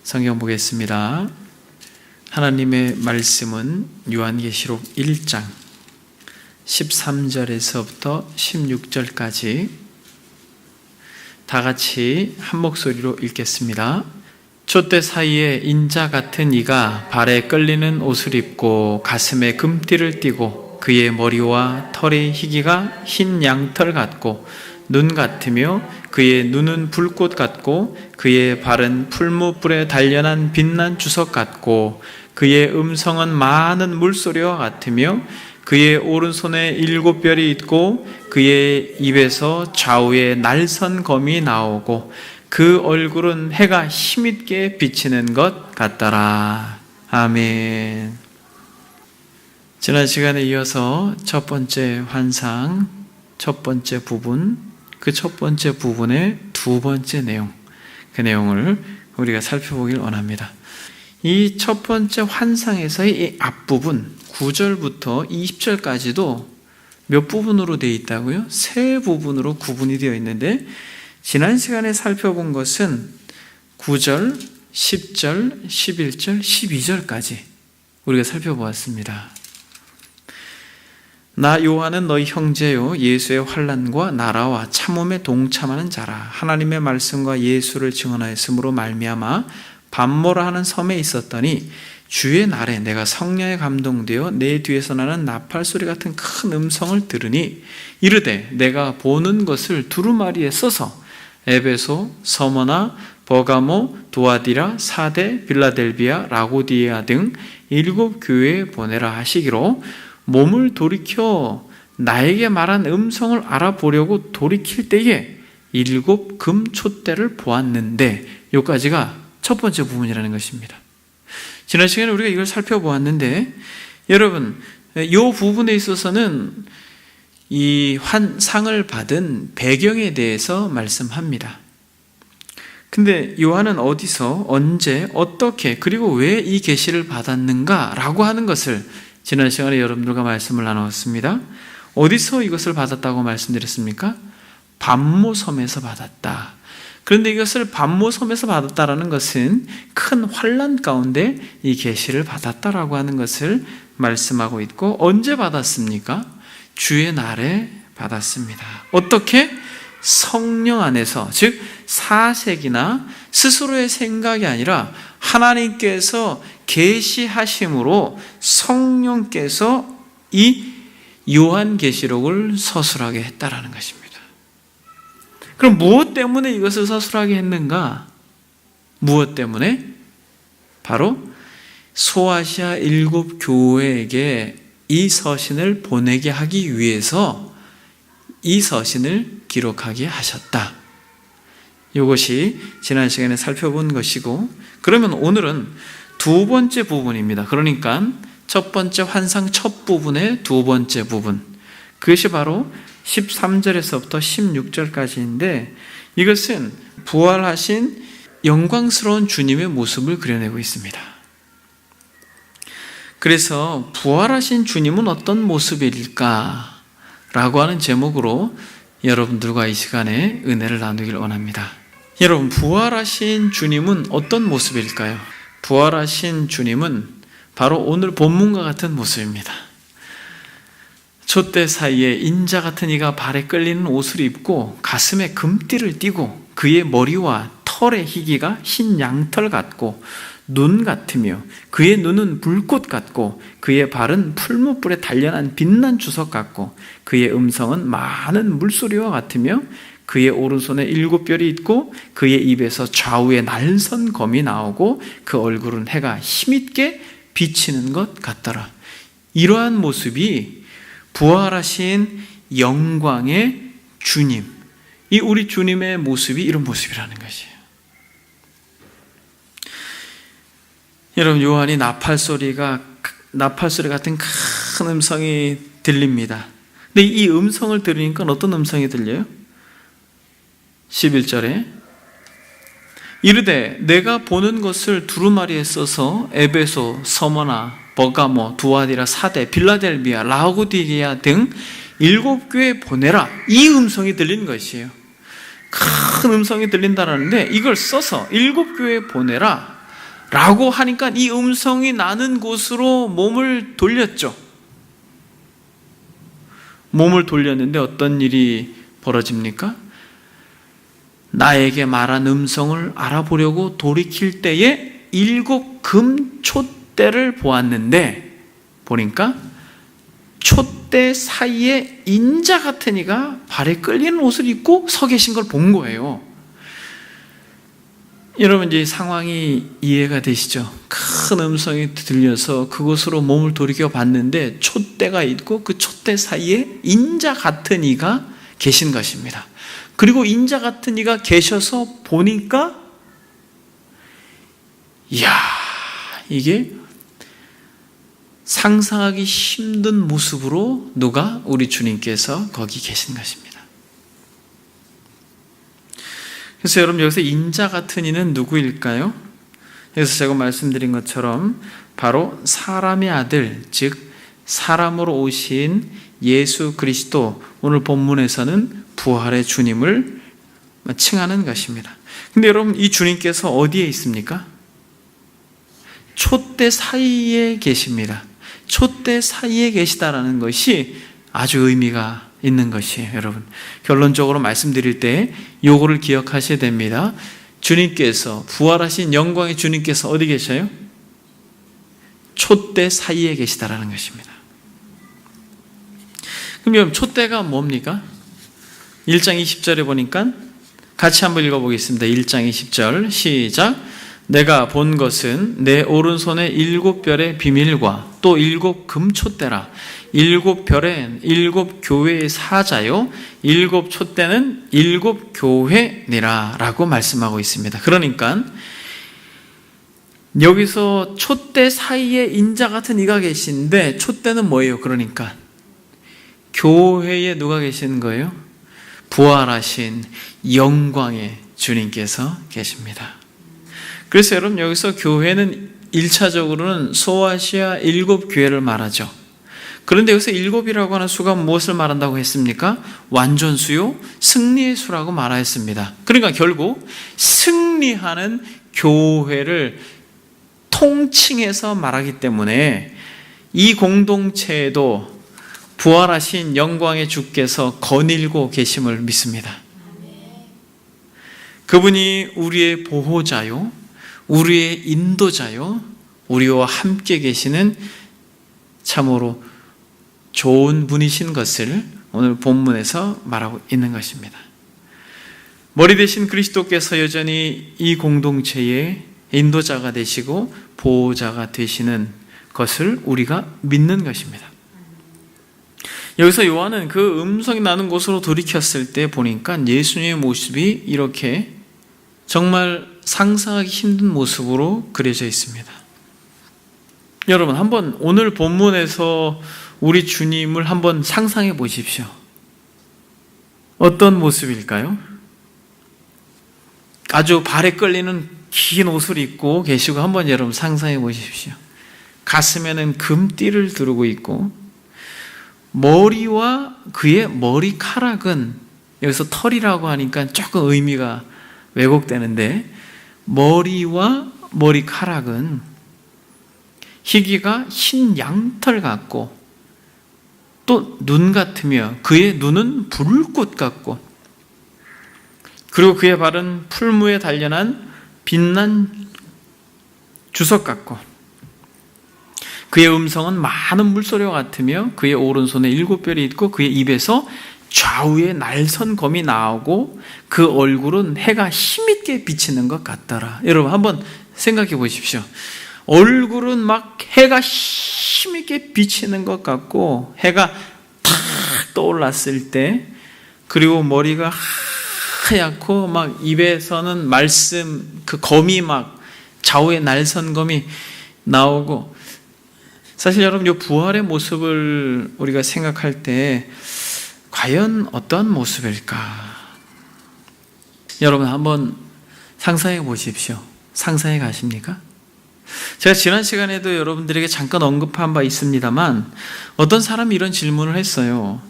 성경 보겠습니다. 하나님의 말씀은 요한계시록 1장 13절에서부터 16절까지 다 같이 한 목소리로 읽겠습니다. 촛대 사이에 인자 같은 이가 발에 끌리는 옷을 입고 가슴에 금띠를 띠고 그의 머리와 털의 희기가 흰 양털 같고 눈 같으며 그의 눈은 불꽃 같고 그의 발은 풀무불에 단련한 빛난 주석 같고 그의 음성은 많은 물소리와 같으며 그의 오른손에 7별이 있고 그의 입에서 좌우에 날선 검이 나오고 그 얼굴은 해가 힘있게 비치는 것 같더라. 아멘. 지난 시간에 이어서 첫 번째 환상, 첫 번째 부분, 그 첫 번째 부분의 두 번째 내용, 그 내용을 우리가 살펴보길 원합니다. 이 첫 번째 환상에서의 이 앞부분 9절부터 20절까지도 몇 부분으로 되어 있다고요? 세 부분으로 구분이 되어 있는데 지난 시간에 살펴본 것은 9절, 10절, 11절, 12절까지 우리가 살펴보았습니다. 나 요한은 너희 형제요 예수의 환난과 나라와 참음에 동참하는 자라. 하나님의 말씀과 예수를 증언하였으므로 말미암아 밤모라 하는 섬에 있었더니 주의 날에 내가 성령에 감동되어 내 뒤에서 나는 나팔 소리 같은 큰 음성을 들으니 이르되 내가 보는 것을 두루마리에 써서 에베소, 서머나, 버가모, 두아디라, 사데, 빌라델비아, 라고디에아 등 7 교회에 보내라 하시기로 몸을 돌이켜 나에게 말한 음성을 알아보려고 돌이킬 때에 7 금 촛대를 보았는데, 여기까지가 첫 번째 부분이라는 것입니다. 지난 시간에 우리가 이걸 살펴보았는데, 여러분, 이 부분에 있어서는 이 환상을 받은 배경에 대해서 말씀합니다. 근데 요한은 어디서, 언제, 어떻게, 그리고 왜 이 계시를 받았는가라고 하는 것을 지난 시간에 여러분들과 말씀을 나누었습니다. 어디서 이것을 받았다고 말씀드렸습니까? 밤모섬에서 받았다. 그런데 이것을 밤모섬에서 받았다라는 것은 큰 환난 가운데 이 계시를 받았다라고 하는 것을 말씀하고 있고, 언제 받았습니까? 주의 날에 받았습니다. 어떻게? 성령 안에서, 즉 사색이나 스스로의 생각이 아니라 하나님께서 계시하심으로 성령께서 이 요한계시록을 서술하게 했다라는 것입니다. 그럼 무엇 때문에 이것을 서술하게 했는가? 무엇 때문에? 바로 소아시아 7 교회에게 이 서신을 보내게 하기 위해서 이 서신을 기록하게 하셨다. 이것이 지난 시간에 살펴본 것이고, 그러면 오늘은 두 번째 부분입니다. 그러니까 첫 번째 환상 첫 부분의 두 번째 부분, 그것이 바로 13절에서부터 16절까지인데, 이것은 부활하신 영광스러운 주님의 모습을 그려내고 있습니다. 그래서 부활하신 주님은 어떤 모습일까? 라고 하는 제목으로 여러분들과 이 시간에 은혜를 나누길 원합니다. 여러분, 부활하신 주님은 어떤 모습일까요? 부활하신 주님은 바로 오늘 본문과 같은 모습입니다. 촛대 사이에 인자 같은 이가 발에 끌리는 옷을 입고 가슴에 금띠를 띠고 그의 머리와 털의 희기가 흰 양털 같고 눈 같으며 그의 눈은 불꽃 같고 그의 발은 풀무불에 단련한 빛난 주석 같고 그의 음성은 많은 물소리와 같으며 그의 오른손에 7별이 있고 그의 입에서 좌우에 날선 검이 나오고 그 얼굴은 해가 힘있게 비치는 것 같더라. 이러한 모습이 부활하신 영광의 주님, 이 우리 주님의 모습이 이런 모습이라는 것이에요. 여러분, 요한이 나팔 소리 같은 큰 음성이 들립니다. 근데 이 음성을 들으니까 어떤 음성이 들려요? 11절에 이르되 내가 보는 것을 두루마리에 써서 에베소, 서머나, 버가모, 두아디라, 사데, 빌라델비아, 라고디게아 등 7 교회에 보내라. 이 음성이 들리는 것이에요. 큰 음성이 들린다는데 이걸 써서 7 교회에 보내라. 라고 하니까 이 음성이 나는 곳으로 몸을 돌렸죠. 몸을 돌렸는데 어떤 일이 벌어집니까? 나에게 말한 음성을 알아보려고 돌이킬 때에 7 금촛대를 보았는데 보니까 촛대 사이에 인자 같은 이가 발에 끌리는 옷을 입고 서 계신 걸 본 거예요. 여러분 이제 상황이 이해가 되시죠? 큰 음성이 들려서 그곳으로 몸을 돌이켜 봤는데 촛대가 있고 그 촛대 사이에 인자 같은 이가 계신 것입니다. 그리고 인자 같은 이가 계셔서 보니까 이야, 이게 상상하기 힘든 모습으로 누가? 우리 주님께서 거기 계신 것입니다. 그래서 여러분 여기서 인자 같은 이는 누구일까요? 그래서 제가 말씀드린 것처럼 바로 사람의 아들, 즉 사람으로 오신 예수 그리스도, 오늘 본문에서는 부활의 주님을 칭하는 것입니다. 근데 여러분 이 주님께서 어디에 있습니까? 촛대 사이에 계십니다. 촛대 사이에 계시다라는 것이 아주 의미가 있는 것이에요. 여러분 결론적으로 말씀드릴 때 요거를 기억하셔야 됩니다. 주님께서, 부활하신 영광의 주님께서 어디 계셔요? 촛대 사이에 계시다라는 것입니다. 그럼 여러분 촛대가 뭡니까? 1장 20절에 보니까 같이 한번 읽어보겠습니다. 1장 20절 시작. 내가 본 것은 내 오른손에 7별의 비밀과 또 7 금촛대라. 7별은 7 교회의 사자요 7 촛대는 7 교회니라 라고 말씀하고 있습니다. 그러니까 여기서 촛대 사이에 인자 같은 이가 계신데 촛대는 뭐예요? 그러니까 교회에 누가 계시는 거예요? 부활하신 영광의 주님께서 계십니다. 그래서 여러분 여기서 교회는 1차적으로는 소아시아 7 교회를 말하죠. 그런데 여기서 7이라고 하는 수가 무엇을 말한다고 했습니까? 완전수요, 승리의 수라고 말하였습니다. 그러니까 결국 승리하는 교회를 통칭해서 말하기 때문에 이 공동체에도 부활하신 영광의 주께서 거닐고 계심을 믿습니다. 그분이 우리의 보호자요, 우리의 인도자요, 우리와 함께 계시는 참으로 좋은 분이신 것을 오늘 본문에서 말하고 있는 것입니다. 머리 대신 그리스도께서 여전히 이 공동체의 인도자가 되시고 보호자가 되시는 것을 우리가 믿는 것입니다. 여기서 요한은 그 음성이 나는 곳으로 돌이켰을 때 보니까 예수님의 모습이 이렇게 정말 상상하기 힘든 모습으로 그려져 있습니다. 여러분 한번 오늘 본문에서 우리 주님을 한번 상상해 보십시오. 어떤 모습일까요? 아주 발에 끌리는 긴 옷을 입고 계시고 한번 여러분 상상해 보십시오. 가슴에는 금띠를 두르고 있고 머리와 그의 머리카락은, 여기서 털이라고 하니까 조금 의미가 왜곡되는데, 머리와 머리카락은 희귀가 흰 양털 같고 또 눈 같으며 그의 눈은 불꽃 같고, 그리고 그의 발은 풀무에 단련한 빛난 주석 같고, 그의 음성은 많은 물소리와 같으며 그의 오른손에 7별이 있고 그의 입에서 좌우에 날선 검이 나오고 그 얼굴은 해가 힘있게 비치는 것 같더라. 여러분 한번 생각해 보십시오. 얼굴은 막 해가 힘있게 비치는 것 같고 해가 탁 떠올랐을 때, 그리고 머리가 하얗고 막 입에서는 말씀 그 검이 막 좌우에 날선 검이 나오고, 사실 여러분 이 부활의 모습을 우리가 생각할 때 과연 어떤 모습일까? 여러분 한번 상상해 보십시오. 상상해 가십니까? 제가 지난 시간에도 여러분들에게 잠깐 언급한 바 있습니다만 어떤 사람이 이런 질문을 했어요.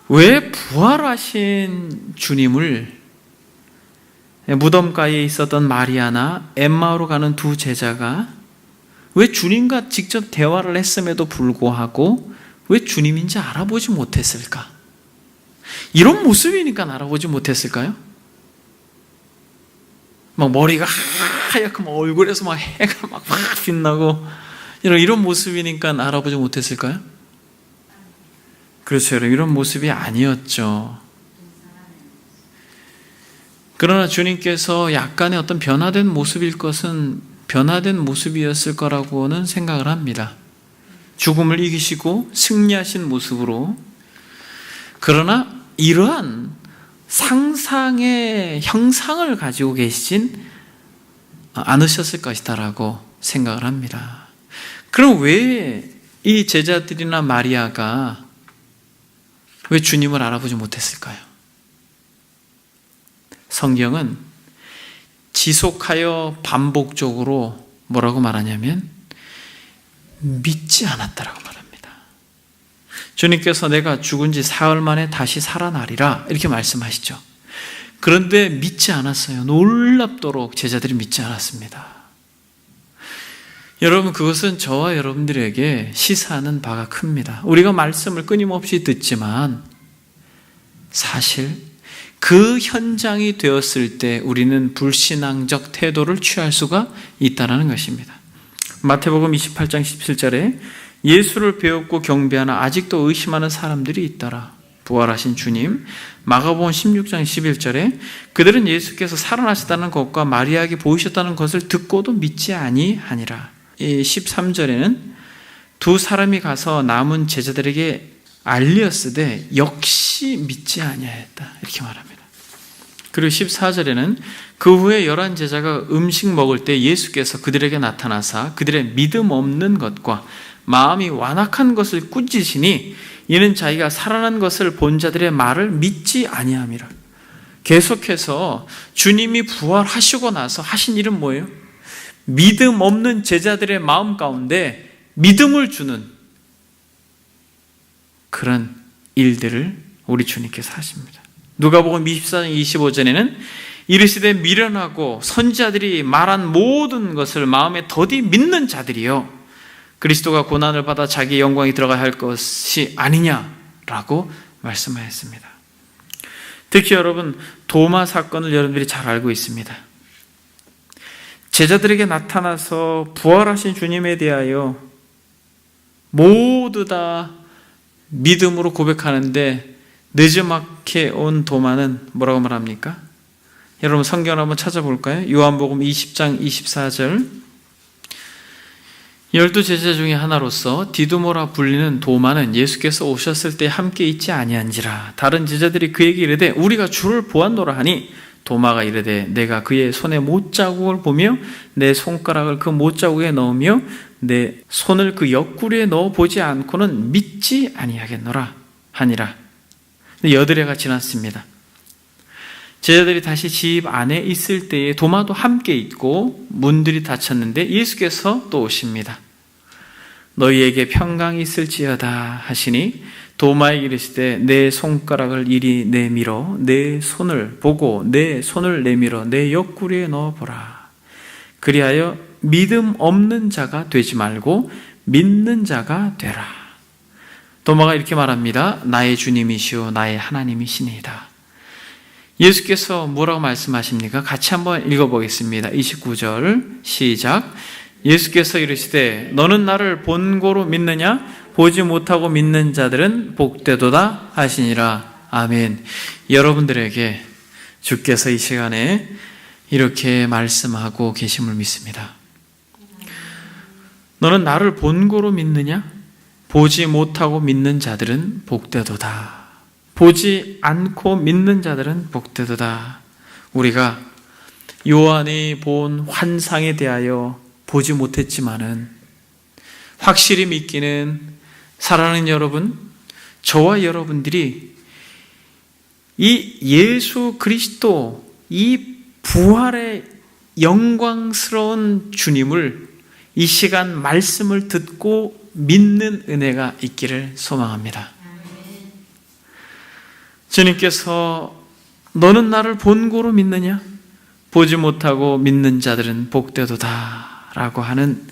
왜 부활하신 주님을 무덤가에 있었던 마리아나 엠마오로 가는 두 제자가 왜 주님과 직접 대화를 했음에도 불구하고 왜 주님인지 알아보지 못했을까? 이런 모습이니까 알아보지 못했을까요? 막 머리가 하얗고 막 얼굴에서 막 해가 막 빛나고 이런 모습이니까 알아보지 못했을까요? 그렇죠, 여러분. 이런 모습이 아니었죠. 그러나 주님께서 약간의 어떤 변화된 모습일 것은 변화된 모습이었을 거라고는 생각을 합니다. 죽음을 이기시고 승리하신 모습으로. 그러나 이러한 상상의 형상을 가지고 계시진 않으셨을 것이다라고 생각을 합니다. 그럼 왜 이 제자들이나 마리아가 왜 주님을 알아보지 못했을까요? 성경은 지속하여 반복적으로 뭐라고 말하냐면 믿지 않았다라고 말합니다. 주님께서 내가 죽은 지 사흘 만에 다시 살아나리라 이렇게 말씀하시죠. 그런데 믿지 않았어요. 놀랍도록 제자들이 믿지 않았습니다. 여러분, 그것은 저와 여러분들에게 시사하는 바가 큽니다. 우리가 말씀을 끊임없이 듣지만 사실 그 현장이 되었을 때 우리는 불신앙적 태도를 취할 수가 있다는 것입니다. 마태복음 28장 17절에 예수를 배웠고 경배하나 아직도 의심하는 사람들이 있더라. 부활하신 주님. 마가복음 16장 11절에 그들은 예수께서 살아나셨다는 것과 마리아에게 보이셨다는 것을 듣고도 믿지 아니하니라. 13절에는 두 사람이 가서 남은 제자들에게 알리었으되 역시 믿지 아니하였다 이렇게 말합니다. 그리고 14절에는 그 후에 11 제자가 음식 먹을 때 예수께서 그들에게 나타나사 그들의 믿음 없는 것과 마음이 완악한 것을 꾸짖으시니 이는 자기가 살아난 것을 본 자들의 말을 믿지 아니함이라. 계속해서 주님이 부활하시고 나서 하신 일은 뭐예요? 믿음 없는 제자들의 마음 가운데 믿음을 주는 그런 일들을 우리 주님께서 하십니다. 누가복음 24장 25절에는 이르시되 미련하고 선지자들이 말한 모든 것을 마음에 더디 믿는 자들이요 그리스도가 고난을 받아 자기의 영광이 들어가야 할 것이 아니냐라고 말씀하였습니다. 특히 여러분, 도마 사건을 여러분들이 잘 알고 있습니다. 제자들에게 나타나서 부활하신 주님에 대하여 모두 다 믿음으로 고백하는데 늦지막히 온 도마는 뭐라고 말합니까? 여러분 성경을 한번 찾아볼까요? 요한복음 20장 24절 12 제자 중에 하나로서 디두모라 불리는 도마는 예수께서 오셨을 때 함께 있지 아니한지라. 다른 제자들이 그에게 이르되 우리가 주를 보았노라 하니 도마가 이르되 내가 그의 손에 못자국을 보며 내 손가락을 그 못자국에 넣으며 내 손을 그 옆구리에 넣어 보지 않고는 믿지 아니하겠노라 하니라. 여드레가 지났습니다. 제자들이 다시 집 안에 있을 때에 도마도 함께 있고 문들이 닫혔는데 예수께서 또 오십니다. 너희에게 평강이 있을지어다 하시니 도마에게 이르시되 내 손가락을 이리 내밀어 내 손을 보고 내 손을 내밀어 내 옆구리에 넣어보라. 그리하여 믿음 없는 자가 되지 말고 믿는 자가 되라. 도마가 이렇게 말합니다. 나의 주님이시오 나의 하나님이시니이다. 예수께서 뭐라고 말씀하십니까? 같이 한번 읽어보겠습니다. 29절 시작. 예수께서 이르시되 너는 나를 본고로 믿느냐? 보지 못하고 믿는 자들은 복되도다 하시니라. 아멘. 여러분들에게 주께서 이 시간에 이렇게 말씀하고 계심을 믿습니다. 너는 나를 본고로 믿느냐? 보지 못하고 믿는 자들은 복되도다. 보지 않고 믿는 자들은 복되도다. 우리가 요한이 본 환상에 대하여 보지 못했지만은 확실히 믿기는 사랑하는 여러분, 저와 여러분들이 이 예수 그리스도, 이 부활의 영광스러운 주님을 이 시간 말씀을 듣고 믿는 은혜가 있기를 소망합니다. 주님께서 너는 나를 본고로 믿느냐? 보지 못하고 믿는 자들은 복되도다 라고 하는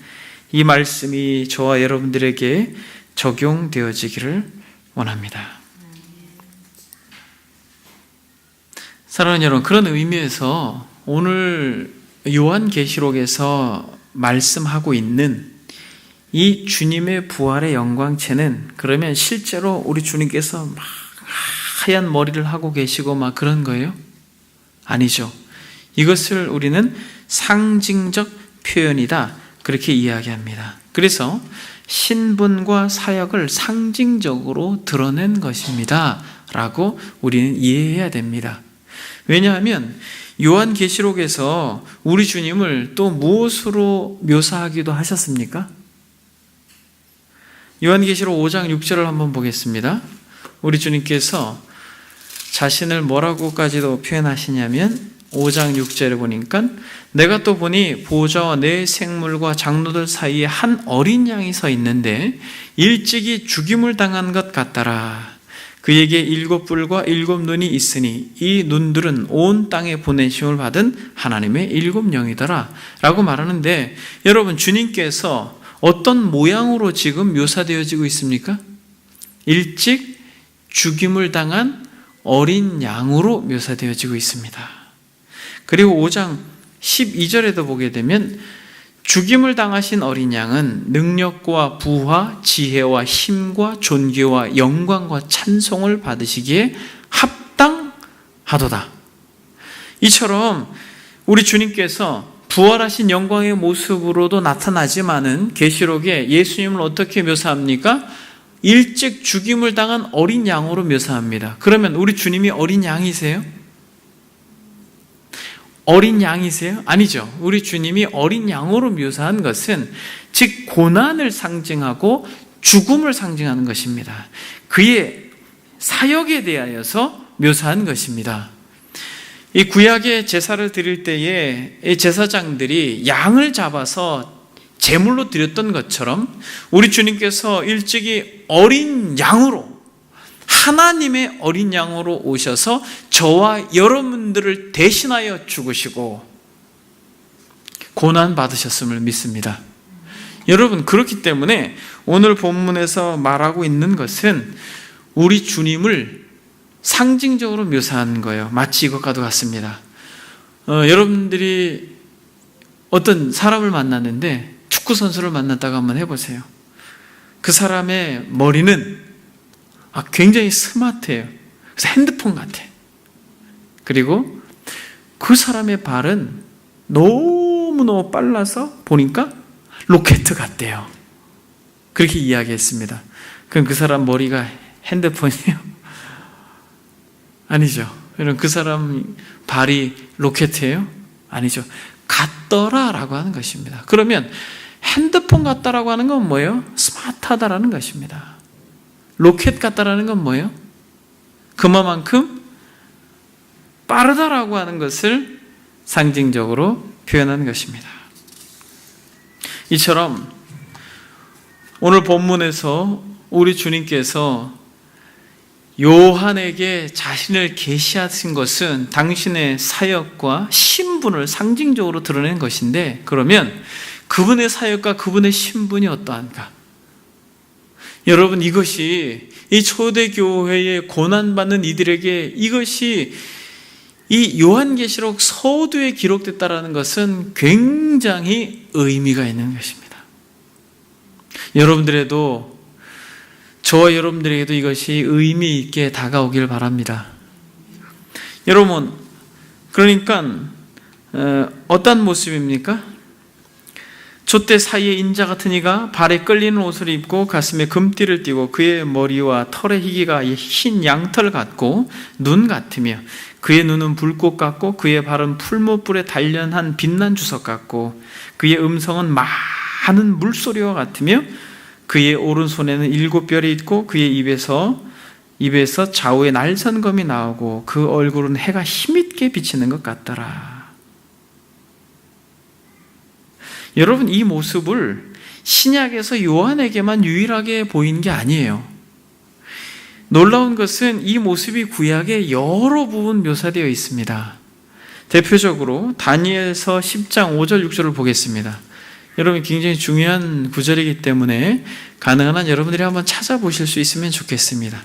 이 말씀이 저와 여러분들에게 적용되어지기를 원합니다. 사랑하는 여러분, 그런 의미에서 오늘 요한계시록에서 말씀하고 있는 이 주님의 부활의 영광체는 그러면 실제로 우리 주님께서 막 하얀 머리를 하고 계시고 막 그런 거예요? 아니죠. 이것을 우리는 상징적 표현이다, 그렇게 이야기합니다. 그래서 신분과 사역을 상징적으로 드러낸 것입니다 라고 우리는 이해해야 됩니다. 왜냐하면 요한계시록에서 우리 주님을 또 무엇으로 묘사하기도 하셨습니까? 요한계시록 5장 6절을 한번 보겠습니다. 우리 주님께서 자신을 뭐라고까지도 표현하시냐면 5장 6절에 보니까 내가 또 보니 보좌와 네 생물과 장로들 사이에 한 어린 양이 서 있는데 일찍이 죽임을 당한 것 같더라. 그에게 7뿔과 7눈이 있으니 이 눈들은 온 땅에 보내심을 받은 하나님의 7영이더라 라고 말하는데, 여러분, 주님께서 어떤 모양으로 지금 묘사되어지고 있습니까? 일찍 죽임을 당한 어린 양으로 묘사되어지고 있습니다. 그리고 5장 12절에도 보게 되면 죽임을 당하신 어린 양은 능력과 부와 지혜와 힘과 존귀와 영광과 찬송을 받으시기에 합당하도다. 이처럼 우리 주님께서 부활하신 영광의 모습으로도 나타나지만은 계시록에 예수님을 어떻게 묘사합니까? 일찍 죽임을 당한 어린 양으로 묘사합니다. 그러면 우리 주님이 어린 양이세요? 어린 양이세요? 아니죠. 우리 주님이 어린 양으로 묘사한 것은 즉 고난을 상징하고 죽음을 상징하는 것입니다. 그의 사역에 대하여서 묘사한 것입니다. 이 구약의 제사를 드릴 때에 제사장들이 양을 잡아서 제물로 드렸던 것처럼 우리 주님께서 일찍이 어린 양으로, 하나님의 어린 양으로 오셔서 저와 여러분들을 대신하여 죽으시고 고난 받으셨음을 믿습니다. 여러분, 그렇기 때문에 오늘 본문에서 말하고 있는 것은 우리 주님을 상징적으로 묘사한 거예요. 마치 이것과도 같습니다. 여러분들이 어떤 사람을 만났는데 축구 선수를 만났다고 한번 해보세요. 그 사람의 머리는 굉장히 스마트해요. 그래서 핸드폰 같아. 그리고 그 사람의 발은 너무너무 빨라서 보니까 로켓 같대요. 그렇게 이야기했습니다. 그럼 그 사람 머리가 핸드폰이에요? 아니죠. 그럼 그 사람 발이 로켓이에요? 아니죠. 같더라라고 하는 것입니다. 그러면 핸드폰 같다라고 하는 건 뭐예요? 스마트하다라는 것입니다. 로켓 같다라는 건 뭐예요? 그만큼 빠르다라고 하는 것을 상징적으로 표현하는 것입니다. 이처럼 오늘 본문에서 우리 주님께서 요한에게 자신을 계시하신 것은 당신의 사역과 신분을 상징적으로 드러낸 것인데, 그러면 그분의 사역과 그분의 신분이 어떠한가? 여러분, 이것이 이 초대교회에 고난받는 이들에게 이것이 이 요한계시록 서두에 기록됐다는 것은 굉장히 의미가 있는 것입니다. 여러분들에도, 저와 여러분들에게도 이것이 의미 있게 다가오길 바랍니다. 여러분, 그러니까 어떤 모습입니까? 촛대 사이에 인자 같은 이가 발에 끌리는 옷을 입고 가슴에 금띠를 띠고 그의 머리와 털의 희기가 흰 양털 같고 눈 같으며 그의 눈은 불꽃 같고 그의 발은 풀무불에 단련한 빛난 주석 같고 그의 음성은 많은 물소리와 같으며 그의 오른손에는 7별이 있고 그의 입에서 좌우에 날선검이 나오고 그 얼굴은 해가 힘있게 비치는 것 같더라. 여러분, 이 모습을 신약에서 요한에게만 유일하게 보인 게 아니에요. 놀라운 것은 이 모습이 구약에 여러 부분 묘사되어 있습니다. 대표적으로 다니엘서 10장 5절 6절을 보겠습니다. 여러분 굉장히 중요한 구절이기 때문에 가능한 한 여러분들이 한번 찾아보실 수 있으면 좋겠습니다.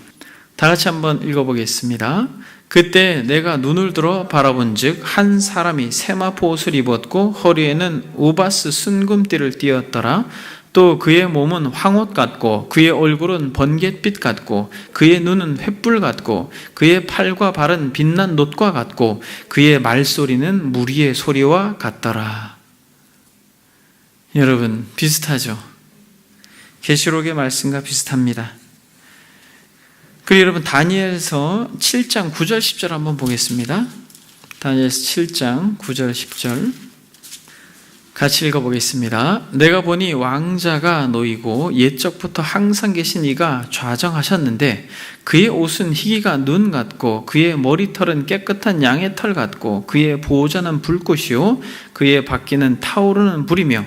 다 같이 한번 읽어보겠습니다. 그때 내가 눈을 들어 바라본즉 한 사람이 세마포 옷을 입었고 허리에는 우바스 순금띠를 띠었더라. 또 그의 몸은 황옷 같고 그의 얼굴은 번갯빛 같고 그의 눈은 횃불 같고 그의 팔과 발은 빛난 놋과 같고 그의 말소리는 무리의 소리와 같더라. 여러분 비슷하죠? 계시록의 말씀과 비슷합니다. 그리고 여러분 다니엘서 7장 9절 10절 한번 보겠습니다. 다니엘서 7장 9절 10절 같이 읽어보겠습니다. 내가 보니 왕자가 놓이고 옛적부터 항상 계신 이가 좌정하셨는데 그의 옷은 희기가 눈 같고 그의 머리털은 깨끗한 양의 털 같고 그의 보호자는 불꽃이요 그의 바퀴는 타오르는 불이며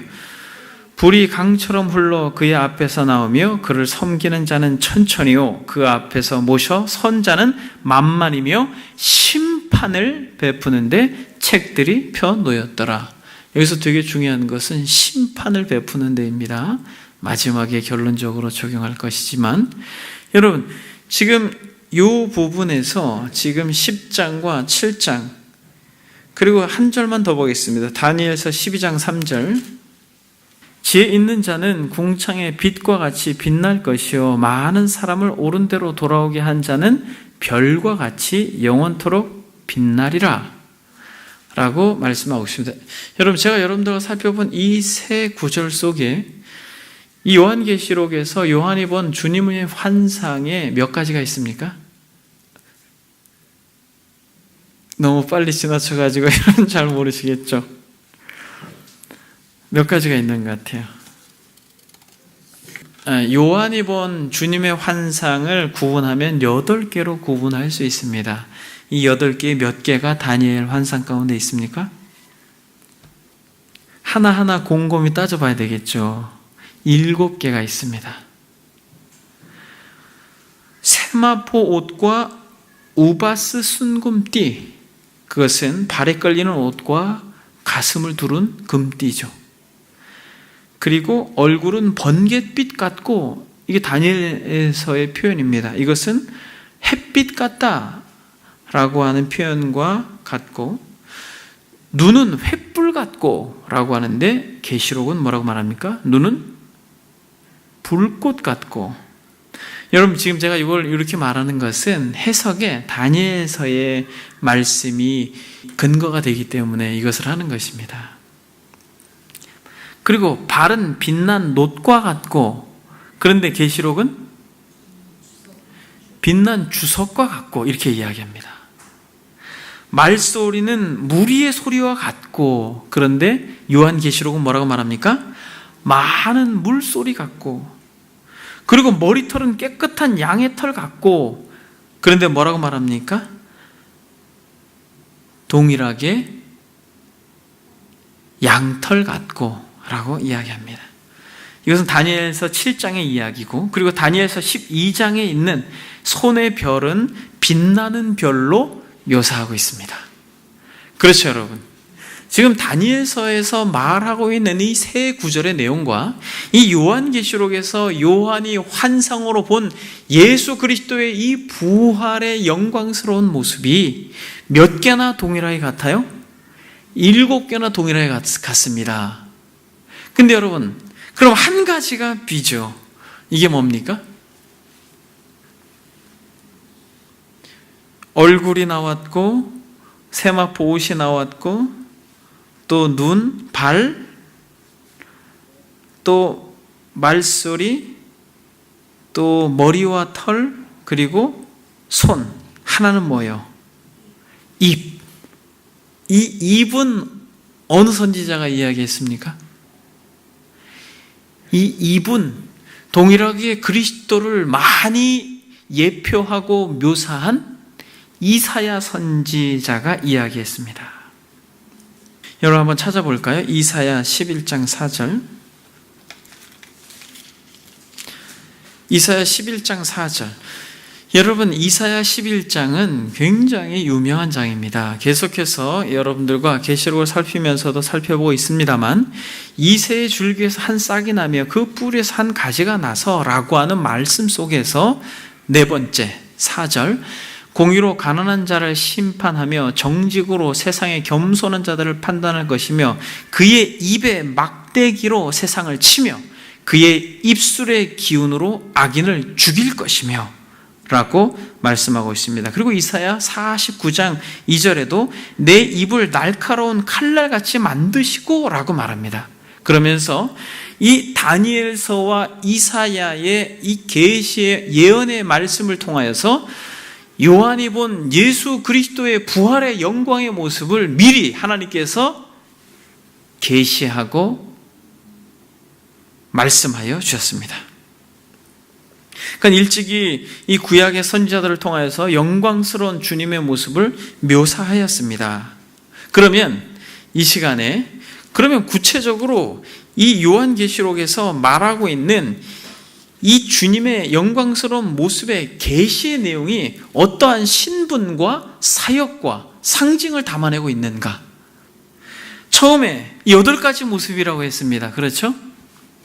불이 강처럼 흘러 그의 앞에서 나오며 그를 섬기는 자는 천천히요 그 앞에서 모셔 선 자는 만만이며 심판을 베푸는데 책들이 펴 놓였더라. 여기서 되게 중요한 것은 심판을 베푸는 데입니다. 마지막에 결론적으로 적용할 것이지만 여러분 지금 이 부분에서 지금 10장과 7장 그리고 한 절만 더 보겠습니다. 다니엘서 12장 3절 지혜 있는 자는 궁창의 빛과 같이 빛날 것이요 많은 사람을 옳은 대로 돌아오게 한 자는 별과 같이 영원토록 빛나리라 라고 말씀하고 있습니다. 여러분 제가 여러분들과 살펴본 이 세 구절 속에 이 요한계시록에서 요한이 본 주님의 환상에 몇 가지가 있습니까? 너무 빨리 지나쳐가지고 여러분 잘 모르시겠죠? 몇 가지가 있는 것 같아요. 요한이 본 주님의 환상을 구분하면 8개로 구분할 수 있습니다. 이 8개의 몇 개가 다니엘 환상 가운데 있습니까? 하나하나 곰곰이 따져봐야 되겠죠. 7개가 있습니다. 세마포 옷과 우바스 순금띠, 그것은 발에 걸리는 옷과 가슴을 두른 금띠죠. 그리고 얼굴은 번갯빛 같고, 이게 다니엘서의 표현입니다. 이것은 햇빛 같다 라고 하는 표현과 같고, 눈은 횃불 같고 라고 하는데 계시록은 뭐라고 말합니까? 눈은 불꽃 같고. 여러분 지금 제가 이걸 이렇게 말하는 것은 해석에 다니엘서의 말씀이 근거가 되기 때문에 이것을 하는 것입니다. 그리고 발은 빛난 놋과 같고, 그런데 계시록은 빛난 주석과 같고 이렇게 이야기합니다. 말소리는 무리의 소리와 같고, 그런데 요한계시록은 뭐라고 말합니까? 많은 물소리 같고, 그리고 머리털은 깨끗한 양의 털 같고, 그런데 뭐라고 말합니까? 동일하게 양털 같고 라고 이야기합니다. 이것은 다니엘서 7장의 이야기고, 그리고 다니엘서 12장에 있는 손의 별은 빛나는 별로 묘사하고 있습니다. 그렇죠, 여러분. 지금 다니엘서에서 말하고 있는 이 세 구절의 내용과 이 요한계시록에서 요한이 환상으로 본 예수 그리스도의 이 부활의 영광스러운 모습이 몇 개나 동일하게 같아요? 7개나 동일하게 같습니다. 근데 여러분, 그럼 한 가지가 비죠. 이게 뭡니까? 얼굴이 나왔고, 세마포 옷이 나왔고, 또 눈, 발, 또 말소리, 또 머리와 털, 그리고 손. 하나는 뭐예요? 입. 이 입은 어느 선지자가 이야기했습니까? 이 입은 동일하게 그리스도를 많이 예표하고 묘사한 이사야 선지자가 이야기했습니다. 여러분 한번 찾아볼까요? 이사야 11장 4절. 이사야 11장 4절. 여러분, 이사야 11장은 굉장히 유명한 장입니다. 계속해서 여러분들과 계시록을 살피면서도 살펴보고 있습니다만, 이새의 줄기에서 한 싹이 나며 그 뿌리에서 한 가지가 나서 라고 하는 말씀 속에서 네 번째 4절, 공의로 가난한 자를 심판하며 정직으로 세상의 겸손한 자들을 판단할 것이며 그의 입에 막대기로 세상을 치며 그의 입술의 기운으로 악인을 죽일 것이며 라고 말씀하고 있습니다. 그리고 이사야 49장 2절에도 내 입을 날카로운 칼날같이 만드시고 라고 말합니다. 그러면서 이 다니엘서와 이사야의 이 계시의 예언의 말씀을 통하여서 요한이 본 예수 그리스도의 부활의 영광의 모습을 미리 하나님께서 계시하고 말씀하여 주셨습니다. 그러니까 일찍이 이 구약의 선지자들을 통하여서 영광스러운 주님의 모습을 묘사하였습니다. 그러면 이 시간에 구체적으로 이 요한계시록에서 말하고 있는 이 주님의 영광스러운 모습의 계시의 내용이 어떠한 신분과 사역과 상징을 담아내고 있는가? 처음에 8가지 모습이라고 했습니다. 그렇죠?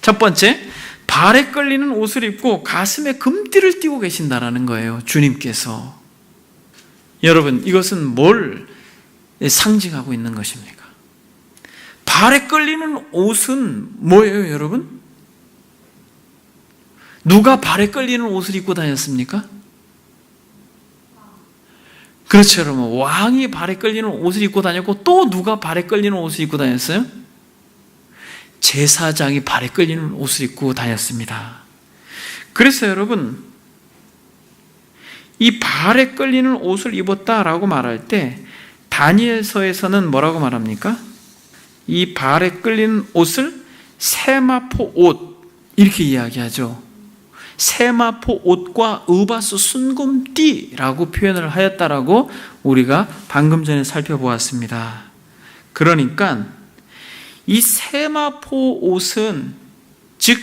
첫 번째, 발에 끌리는 옷을 입고 가슴에 금띠를 띠고 계신다라는 거예요. 주님께서. 여러분, 이것은 뭘 상징하고 있는 것입니까? 발에 끌리는 옷은 뭐예요, 여러분? 누가 발에 끌리는 옷을 입고 다녔습니까? 그렇죠, 여러분. 왕이 발에 끌리는 옷을 입고 다녔고 또 누가 발에 끌리는 옷을 입고 다녔어요? 제사장이 발에 끌리는 옷을 입고 다녔습니다. 그래서 여러분, 이 발에 끌리는 옷을 입었다라고 말할 때 다니엘서에서는 뭐라고 말합니까? 이 발에 끌리는 옷을 세마포 옷 이렇게 이야기하죠. 세마포 옷과 우바스 순금띠라고 표현을 하였다라고 우리가 방금 전에 살펴보았습니다. 그러니까 이 세마포 옷은 즉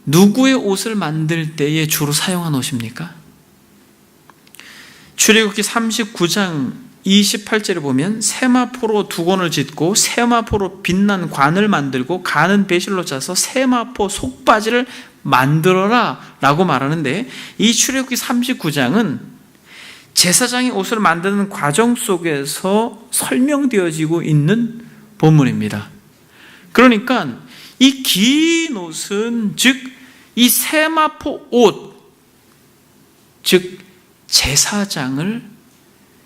누구의 옷을 만들 때에 주로 사용한 옷입니까? 출애굽기 39장 28절에 보면 세마포로 두건을 짓고 세마포로 빛난 관을 만들고 가는 배실로 짜서 세마포 속바지를 만들어라 라고 말하는데, 이 출애굽기 39장은 제사장이 옷을 만드는 과정 속에서 설명되어지고 있는 본문입니다. 그러니까 이 긴 옷은 즉 이 세마포 옷, 즉 제사장을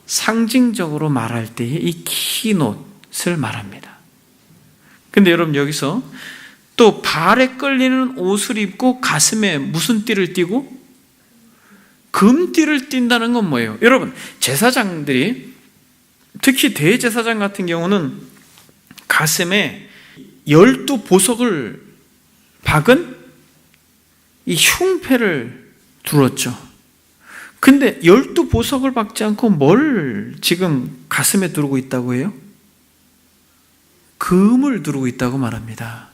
상징적으로 말할 때에 이 긴 옷을 말합니다. 근데 여러분, 여기서 또 발에 끌리는 옷을 입고 가슴에 무슨 띠를 띠고? 금띠를 띈다는 건 뭐예요? 여러분, 제사장들이 특히 대제사장 같은 경우는 가슴에 12보석을 박은 이 흉패를 둘었죠. 근데 12보석을 박지 않고 뭘 지금 가슴에 두르고 있다고 해요? 금을 두르고 있다고 말합니다.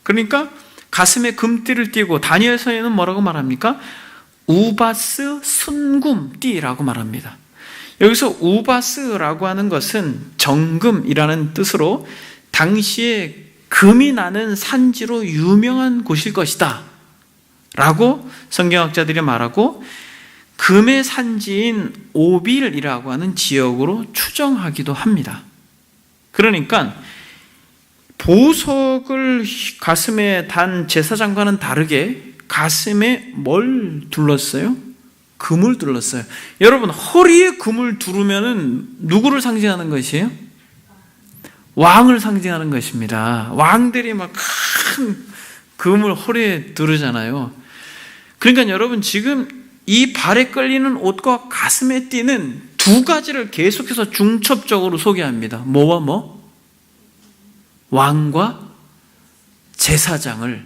그러니까 가슴에 금띠를 띠고, 다니엘서에는 뭐라고 말합니까? 우바스 순금띠라고 말합니다. 여기서 우바스라고 하는 것은 정금이라는 뜻으로 당시에 금이 나는 산지로 유명한 곳일 것이다 라고 성경학자들이 말하고, 금의 산지인 오빌이라고 하는 지역으로 추정하기도 합니다. 그러니까 보석을 가슴에 단 제사장과는 다르게 가슴에 뭘 둘렀어요? 금을 둘렀어요. 여러분, 허리에 금을 두르면은 누구를 상징하는 것이에요? 왕을 상징하는 것입니다. 왕들이 막 큰 금을 허리에 두르잖아요. 그러니까 여러분, 지금 이 발에 끌리는 옷과 가슴에 띠는 두 가지를 계속해서 중첩적으로 소개합니다. 뭐와 뭐? 왕과 제사장을,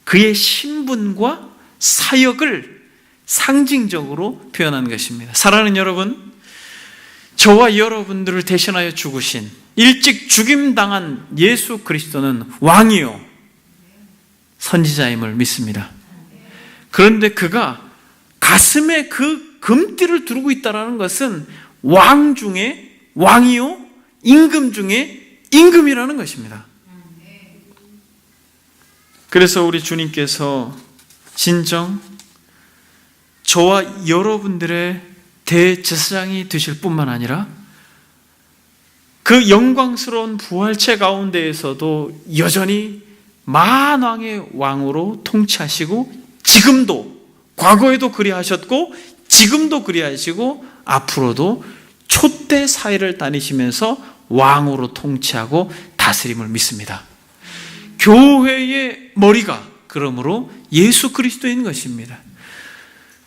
그의 신분과 사역을 상징적으로 표현한 것입니다. 사랑하는 여러분, 저와 여러분들을 대신하여 죽으신, 일찍 죽임당한 예수 그리스도는 왕이요 선지자임을 믿습니다. 그런데 그가 가슴에 그 금띠를 두르고 있다는 것은 왕 중에 왕이요, 임금 중에 임금이라는 것입니다. 그래서 우리 주님께서 진정 저와 여러분들의 대제사장이 되실 뿐만 아니라 그 영광스러운 부활체 가운데에서도 여전히 만왕의 왕으로 통치하시고, 지금도, 과거에도 그리하셨고 지금도 그리하시고 앞으로도 촛대 사이를 다니시면서 왕으로 통치하고 다스림을 믿습니다. 교회의 머리가 그러므로 예수 그리스도인 것입니다.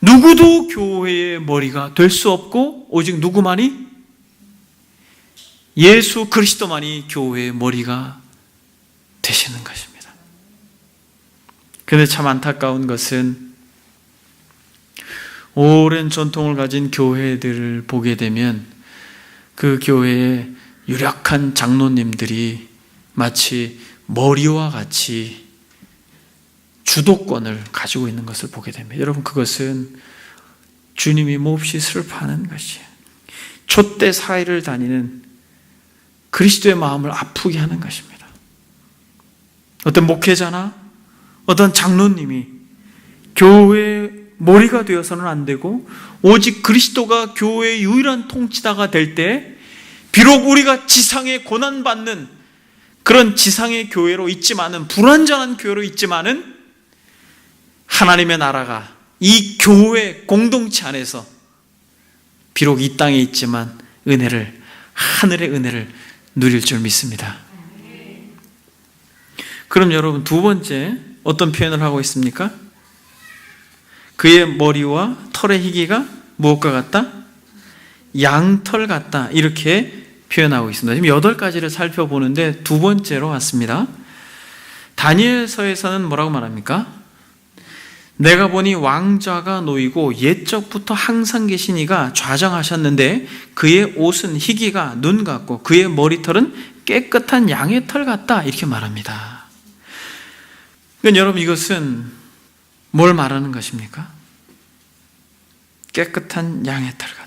누구도 교회의 머리가 될 수 없고 오직 누구만이? 예수 그리스도만이 교회의 머리가 되시는 것입니다. 그런데 참 안타까운 것은 오랜 전통을 가진 교회들을 보게 되면 그 교회의 유력한 장로님들이 마치 머리와 같이 주도권을 가지고 있는 것을 보게 됩니다. 여러분, 그것은 주님이 몹시 슬퍼하는 것이에요. 촛대 사이를 다니는 그리스도의 마음을 아프게 하는 것입니다. 어떤 목회자나 어떤 장로님이 교회의 머리가 되어서는 안 되고 오직 그리스도가 교회의 유일한 통치자가 될 때 비록 우리가 지상에 고난받는 그런 지상의 교회로 있지만은, 불완전한 교회로 있지만은 하나님의 나라가 이 교회 공동체 안에서 비록 이 땅에 있지만 은혜를, 하늘의 은혜를 누릴 줄 믿습니다. 그럼 여러분, 두 번째 어떤 표현을 하고 있습니까? 그의 머리와 털의 희기가 무엇과 같다? 양털 같다. 이렇게 표현하고 있습니다. 지금 8가지를 살펴보는데 두 번째로 왔습니다. 다니엘서에서는 뭐라고 말합니까? 내가 보니 왕좌가 놓이고 옛적부터 항상 계신 이가 좌정하셨는데 그의 옷은 희기가 눈 같고 그의 머리털은 깨끗한 양의 털 같다. 이렇게 말합니다. 그러니까 여러분, 이것은 뭘 말하는 것입니까? 깨끗한 양의 털 같다.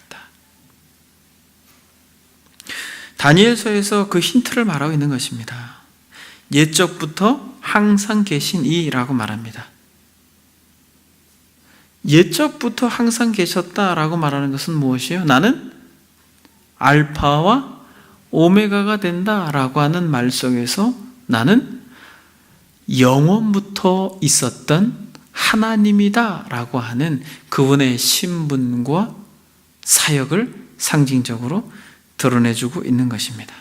다니엘서에서 그 힌트를 말하고 있는 것입니다. 옛적부터 항상 계신 이라고 말합니다. 옛적부터 항상 계셨다라고 말하는 것은 무엇이에요? 나는 알파와 오메가가 된다라고 하는 말 속에서 나는 영원부터 있었던 하나님이다라고 하는 그분의 신분과 사역을 상징적으로 드러내주고 있는 것입니다.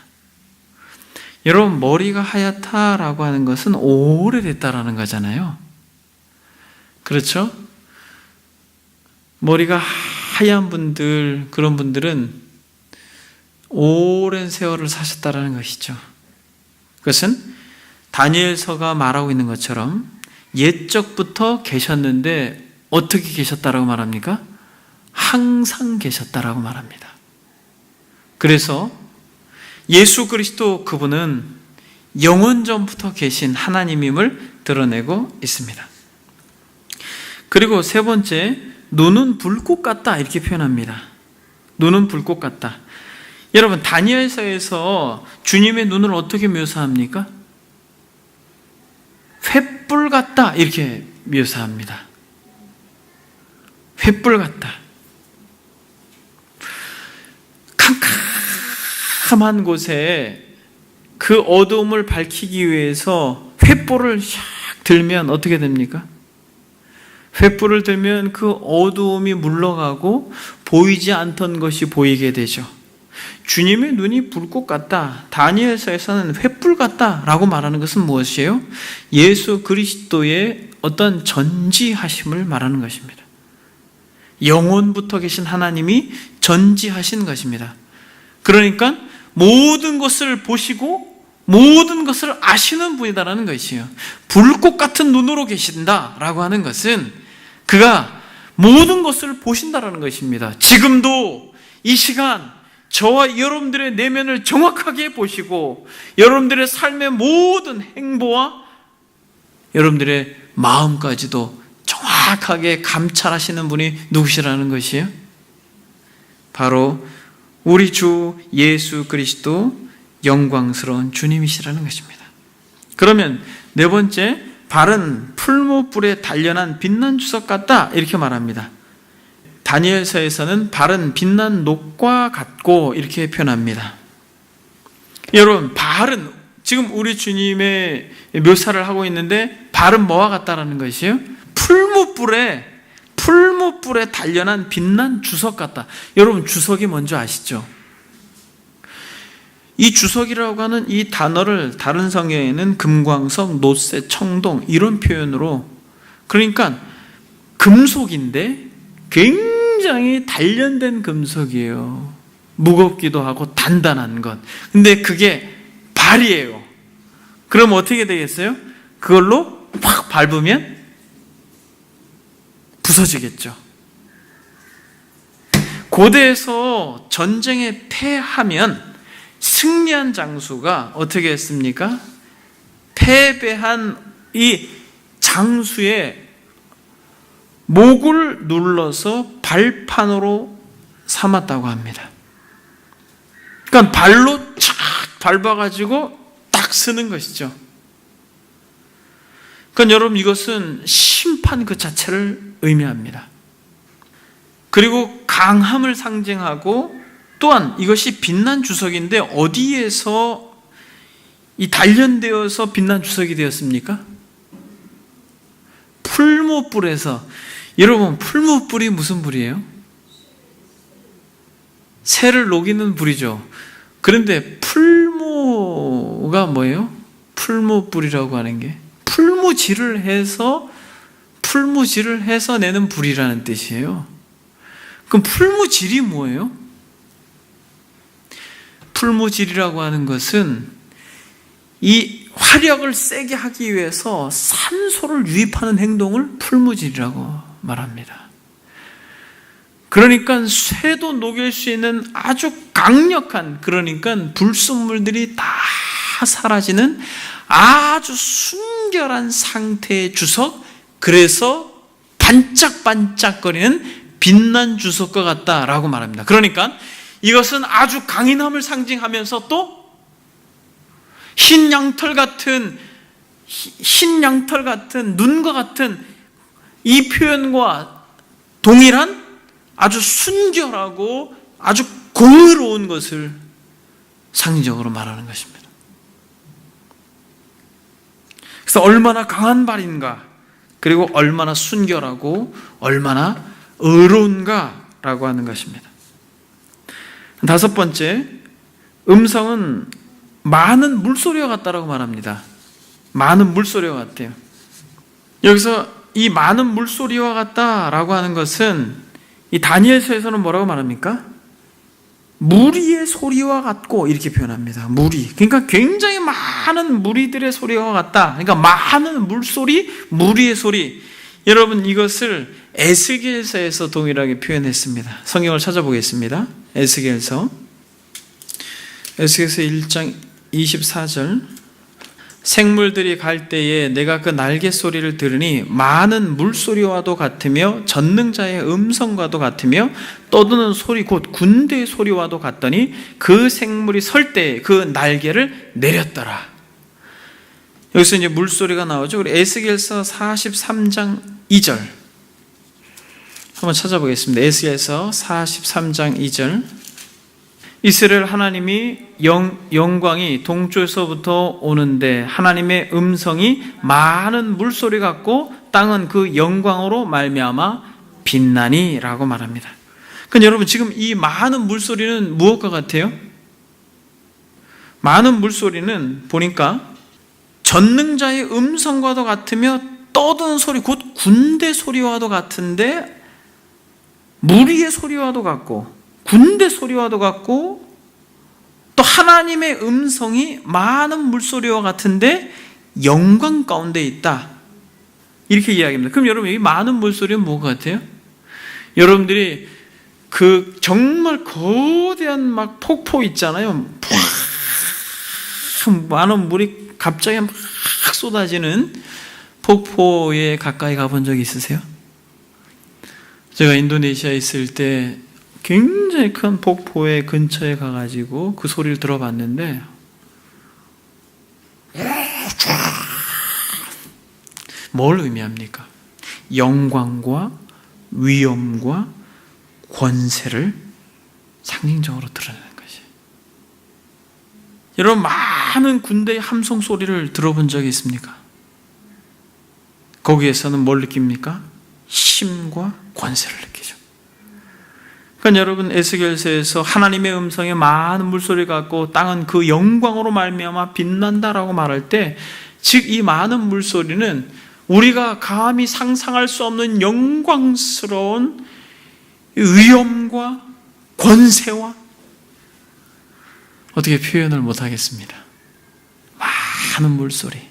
여러분, 머리가 하얗다라고 하는 것은 오래됐다라는 거잖아요. 그렇죠? 머리가 하얀 분들, 그런 분들은 오랜 세월을 사셨다라는 것이죠. 그것은 다니엘서가 말하고 있는 것처럼 옛적부터 계셨는데 어떻게 계셨다라고 말합니까? 항상 계셨다라고 말합니다. 그래서 예수 그리스도 그분은 영원전부터 계신 하나님임을 드러내고 있습니다. 그리고 세 번째, 눈은 불꽃 같다 이렇게 표현합니다. 눈은 불꽃 같다. 여러분, 다니엘서에서 주님의 눈을 어떻게 묘사합니까? 횃불 같다 이렇게 묘사합니다. 횃불 같다. 캄캄한 곳에 그 어두움을 밝히기 위해서 횃불을 샥 들면 어떻게 됩니까? 횃불을 들면 그 어두움이 물러가고 보이지 않던 것이 보이게 되죠. 주님의 눈이 불꽃 같다. 다니엘서에서는 횃불 같다라고 말하는 것은 무엇이에요? 예수 그리스도의 어떤 전지하심을 말하는 것입니다. 영원부터 계신 하나님이 전지하신 것입니다. 그러니까 모든 것을 보시고 모든 것을 아시는 분이다라는 것이에요. 불꽃 같은 눈으로 계신다라고 하는 것은 그가 모든 것을 보신다라는 것입니다. 지금도 이 시간 저와 여러분들의 내면을 정확하게 보시고 여러분들의 삶의 모든 행보와 여러분들의 마음까지도 정확하게 정확하게 감찰하시는 분이 누구시라는 것이에요? 바로 우리 주 예수 그리스도 영광스러운 주님이시라는 것입니다. 그러면 네 번째, 발은 풀무불에 단련한 빛난 주석 같다 이렇게 말합니다. 다니엘서에서는 발은 빛난 녹과 같고 이렇게 표현합니다. 여러분, 발은 지금 우리 주님의 묘사를 하고 있는데 발은 뭐와 같다라는 것이에요? 풀무불에 단련한 빛난 주석 같다. 여러분, 주석이 뭔지 아시죠? 이 주석이라고 하는 이 단어를 다른 성경에는 금광석, 놋쇠, 청동 이런 표현으로, 그러니까 금속인데 굉장히 단련된 금속이에요. 무겁기도 하고 단단한 것. 근데 그게 발이에요. 그럼 어떻게 되겠어요? 그걸로 확 밟으면 부서지겠죠. 고대에서 전쟁에 패하면 승리한 장수가 어떻게 했습니까? 패배한 이 장수의 목을 눌러서 발판으로 삼았다고 합니다. 그러니까 발로 착 밟아가지고 딱 쓰는 것이죠. 그러니까 여러분, 이것은 심판 그 자체를 의미합니다. 그리고 강함을 상징하고, 또한 이것이 빛난 주석인데 어디에서 이 단련되어서 빛난 주석이 되었습니까? 풀무불에서. 여러분, 풀무불이 무슨 불이에요? 새를 녹이는 불이죠. 그런데 풀무가 뭐예요? 풀무불이라고 하는 게 풀무질을 해서 내는 불이라는 뜻이에요. 그럼 풀무질이 뭐예요? 풀무질이라고 하는 것은 이 화력을 세게 하기 위해서 산소를 유입하는 행동을 풀무질이라고 말합니다. 그러니까 쇠도 녹일 수 있는 아주 강력한, 그러니까 불순물들이 다 사라지는 아주 순결한 상태의 주석, 그래서 반짝반짝거리는 빛난 주석과 같다라고 말합니다. 그러니까 이것은 아주 강인함을 상징하면서 또 흰 양털 같은 눈과 같은 이 표현과 동일한 아주 순결하고 아주 공의로운 것을 상징적으로 말하는 것입니다. 그래서 얼마나 강한 발인가, 그리고 얼마나 순결하고 얼마나 의로운가라고 하는 것입니다. 다섯 번째, 음성은 많은 물소리와 같다라고 말합니다. 많은 물소리와 같아요. 여기서 이 많은 물소리와 같다라고 하는 것은 이 다니엘서에서는 뭐라고 말합니까? 무리의 소리와 같고 이렇게 표현합니다. 무리. 그러니까 굉장히 많은 무리들의 소리와 같다. 그러니까 많은 물소리, 무리의 소리. 여러분, 이것을 에스겔서에서 동일하게 표현했습니다. 성경을 찾아보겠습니다. 에스겔서 1장 24절. 생물들이 갈 때에 내가 그 날개 소리를 들으니 많은 물소리와도 같으며 전능자의 음성과도 같으며 떠드는 소리 곧 군대의 소리와도 같더니 그 생물이 설 때에 그 날개를 내렸더라. 여기서 이제 물소리가 나오죠. 우리 에스겔서 43장 2절 한번 찾아보겠습니다. 에스겔서 43장 2절. 이스라엘 하나님이 영광이 동쪽에서부터 오는데 하나님의 음성이 많은 물소리 같고 땅은 그 영광으로 말미암아 빛나니 라고 말합니다. 그러니까 여러분, 지금 이 많은 물소리는 무엇과 같아요? 많은 물소리는 보니까 전능자의 음성과도 같으며 떠드는 소리 곧 군대 소리와도 같은데 무리의 소리와도 같고 군대 소리와도 같고 또 하나님의 음성이 많은 물소리와 같은데 영광 가운데 있다. 이렇게 이야기합니다. 그럼 여러분, 이 많은 물소리는 뭐가 같아요? 여러분들이 그 정말 거대한 막 폭포 있잖아요. 많은 물이 갑자기 막 쏟아지는 폭포에 가까이 가본 적 있으세요? 제가 인도네시아에 있을 때 굉장히 큰 폭포의 근처에 가가지고 그 소리를 들어봤는데 뭘 의미합니까? 영광과 위엄과 권세를 상징적으로 드러내는 것이. 여러분, 많은 군대의 함성 소리를 들어본 적이 있습니까? 거기에서는 뭘 느낍니까? 힘과 권세를 느끼죠. 그러니까 여러분, 에스겔서에서 하나님의 음성에 많은 물소리 같고 땅은 그 영광으로 말미암아 빛난다라고 말할 때, 즉 이 많은 물소리는 우리가 감히 상상할 수 없는 영광스러운 위엄과 권세와 어떻게 표현을 못하겠습니다. 많은 물소리.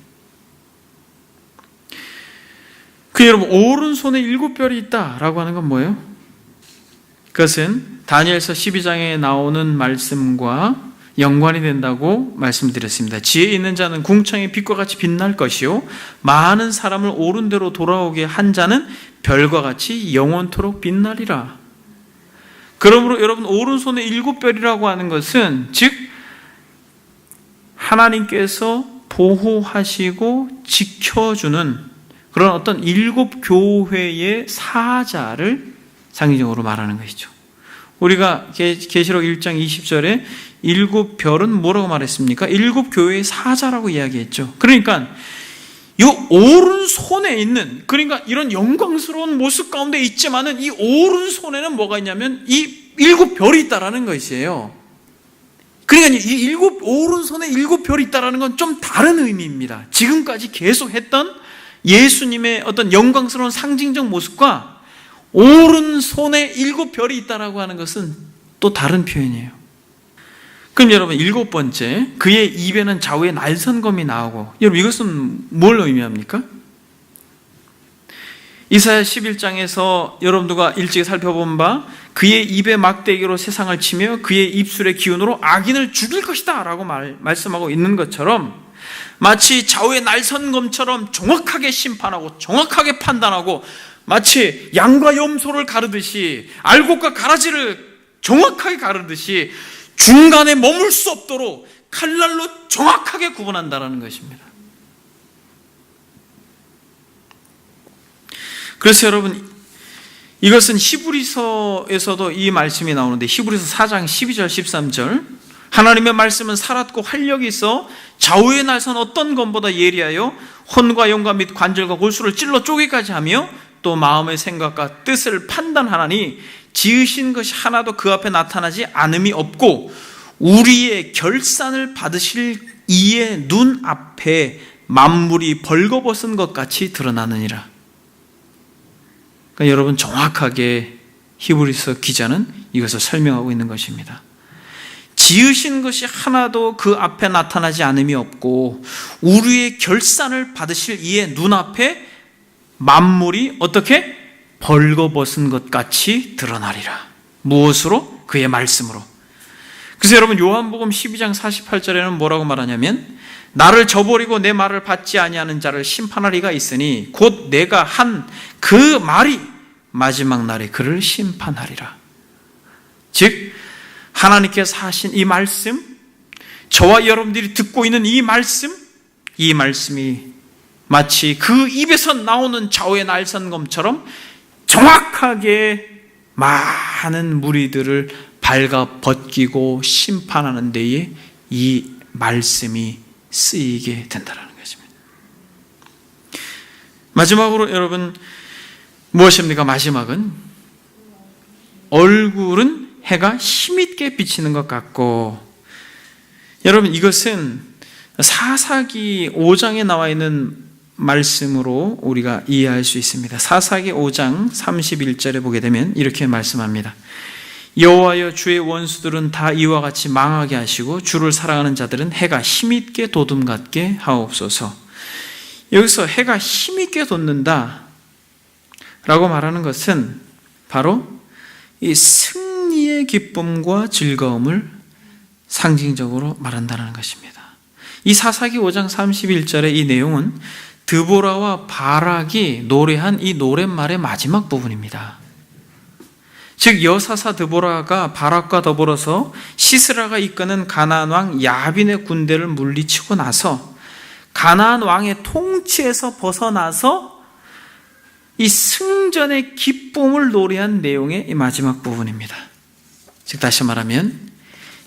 여러분, 오른손에 7별이 있다라고 하는 건 뭐예요? 그것은 다니엘서 12장에 나오는 말씀과 연관이 된다고 말씀드렸습니다. 지혜 있는 자는 궁창의 빛과 같이 빛날 것이요 많은 사람을 옳은 대로 돌아오게 한 자는 별과 같이 영원토록 빛나리라. 그러므로 여러분, 오른손에 7별이라고 하는 것은 즉 하나님께서 보호하시고 지켜주는 그런 어떤 7교회의 사자를 상징적으로 말하는 것이죠. 우리가 계시록 1장 20절에 7별은 뭐라고 말했습니까? 7교회의 사자라고 이야기했죠. 그러니까 이 오른손에 있는, 그러니까 이런 영광스러운 모습 가운데 있지만은 이 오른손에는 뭐가 있냐면 이 7별이 있다라는 것이에요. 그러니까 이 오른손에 7별이 있다라는 건 좀 다른 의미입니다. 지금까지 계속 했던 예수님의 어떤 영광스러운 상징적 모습과 오른손에 7별이 있다라고 하는 것은 또 다른 표현이에요. 그럼 여러분, 7번째, 그의 입에는 좌우에 날선검이 나오고, 여러분 이것은 뭘 의미합니까? 이사야 11장에서 여러분들과 일찍 살펴본 바 그의 입에 막대기로 세상을 치며 그의 입술의 기운으로 악인을 죽일 것이다 라고 말씀하고 있는 것처럼, 마치 좌우의 날선검처럼 정확하게 심판하고 정확하게 판단하고 마치 양과 염소를 가르듯이, 알곡과 가라지를 정확하게 가르듯이 중간에 머물 수 없도록 칼날로 정확하게 구분한다는 것입니다. 그래서 여러분, 이것은 히브리서에서도 이 말씀이 나오는데, 히브리서 4장 12절 13절, 하나님의 말씀은 살았고 활력이 있어 좌우의 날선 어떤 검보다 예리하여 혼과 영과 및 관절과 골수를 찔러 쪼개까지 하며 또 마음의 생각과 뜻을 판단하나니 지으신 것이 하나도 그 앞에 나타나지 않음이 없고 우리의 결산을 받으실 이의 눈 앞에 만물이 벌거벗은 것 같이 드러나느니라. 그러니까 여러분, 정확하게 히브리서 기자는 이것을 설명하고 있는 것입니다. 지으신 것이 하나도 그 앞에 나타나지 않음이 없고 우리의 결산을 받으실 이의 눈앞에 만물이 어떻게? 벌거벗은 것 같이 드러나리라. 무엇으로? 그의 말씀으로. 그래서 여러분, 요한복음 12장 48절에는 뭐라고 말하냐면, 나를 저버리고 내 말을 받지 아니하는 자를 심판하리가 있으니 곧 내가 한 그 말이 마지막 날에 그를 심판하리라. 즉 하나님께서 하신 이 말씀, 저와 여러분들이 듣고 있는 이 말씀이 마치 그 입에서 나오는 좌우의 날선검처럼 정확하게 많은 무리들을 발가 벗기고 심판하는 데에 이 말씀이 쓰이게 된다는 것입니다. 마지막으로 여러분, 무엇입니까? 마지막은 얼굴은 해가 힘있게 비치는 것 같고, 여러분 이것은 사사기 5장에 나와 있는 말씀으로 우리가 이해할 수 있습니다. 사사기 5장 31절에 보게 되면 이렇게 말씀합니다. 여호와여, 주의 원수들은 다 이와 같이 망하게 하시고 주를 사랑하는 자들은 해가 힘있게 도둠같게 하옵소서. 여기서 해가 힘있게 돋는다 라고 말하는 것은 바로 이 승리의 기쁨과 즐거움을 상징적으로 말한다는 것입니다. 이 사사기 5장 31절의 이 내용은 드보라와 바락이 노래한 이 노랫말의 마지막 부분입니다. 즉 여사사 드보라가 바락과 더불어서 시스라가 이끄는 가나안 왕 야빈의 군대를 물리치고 나서 가나안 왕의 통치에서 벗어나서 이 승전의 기쁨을 노래한 내용의 이 마지막 부분입니다. 즉 다시 말하면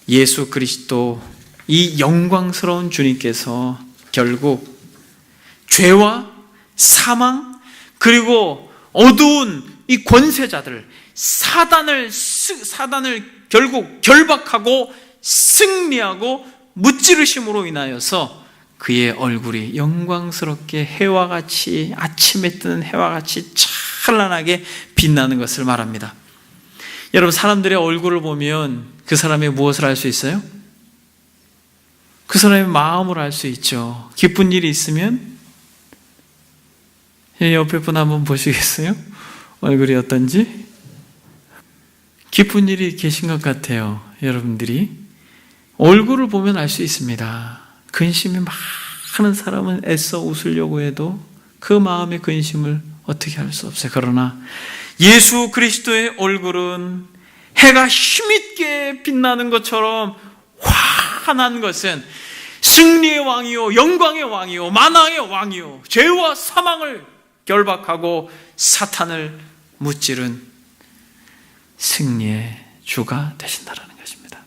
예수 그리스도 이 영광스러운 주님께서 결국 죄와 사망 그리고 어두운 이 권세자들 사단을 결국 결박하고 승리하고 무찌르심으로 인하여서 그의 얼굴이 영광스럽게 해와 같이 아침에 뜨는 해와 같이 찬란하게 빛나는 것을 말합니다. 여러분 사람들의 얼굴을 보면 그 사람의 무엇을 알 수 있어요? 그 사람의 마음을 알 수 있죠. 기쁜 일이 있으면 옆에 분 한번 보시겠어요? 얼굴이 어떤지? 기쁜 일이 계신 것 같아요. 여러분들이 얼굴을 보면 알 수 있습니다. 근심이 많은 사람은 애써 웃으려고 해도 그 마음의 근심을 어떻게 할 수 없어요. 그러나 예수 그리스도의 얼굴은 해가 힘있게 빛나는 것처럼 환한 것은 승리의 왕이요 영광의 왕이요 만왕의 왕이요 죄와 사망을 결박하고 사탄을 무찌른 승리의 주가 되신다는 것입니다.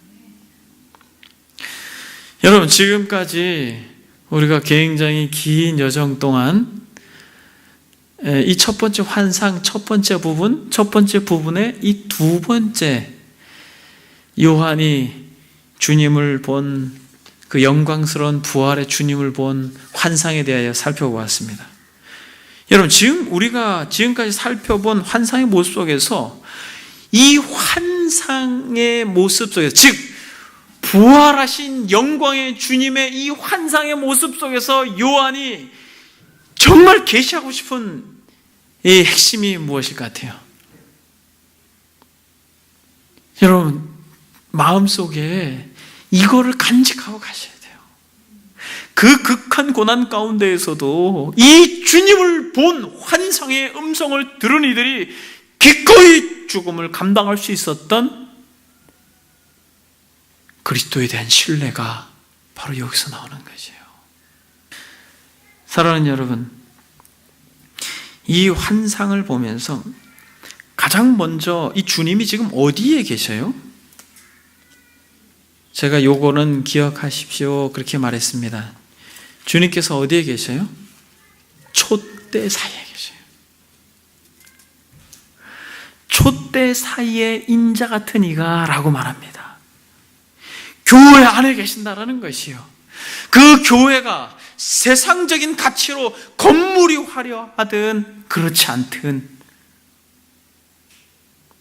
여러분 지금까지 우리가 굉장히 긴 여정 동안 이 첫 번째 환상, 첫 번째 부분의 이 두 번째 요한이 주님을 본 그 영광스러운 부활의 주님을 본 환상에 대하여 살펴보았습니다. 여러분 우리가 지금까지 살펴본 환상의 모습 속에서 이 환상의 모습 속에서 즉 부활하신 영광의 주님의 이 환상의 모습 속에서 요한이 정말 계시하고 싶은 이 핵심이 무엇일 것 같아요? 여러분 마음속에 이거를 간직하고 가셔야 돼요. 그 극한 고난 가운데에서도 이 주님을 본 환상의 음성을 들은 이들이 기꺼이 죽음을 감당할 수 있었던 그리스도에 대한 신뢰가 바로 여기서 나오는 것이에요. 사랑하는 여러분, 이 환상을 보면서 가장 먼저 이 주님이 지금 어디에 계셔요? 제가 요거는 기억하십시오 그렇게 말했습니다. 주님께서 어디에 계셔요? 촛대 사이에 계셔요. 촛대 사이에 인자 같은 이가 라고 말합니다. 교회 안에 계신다라는 것이요. 그 교회가 세상적인 가치로 건물이 화려하든 그렇지 않든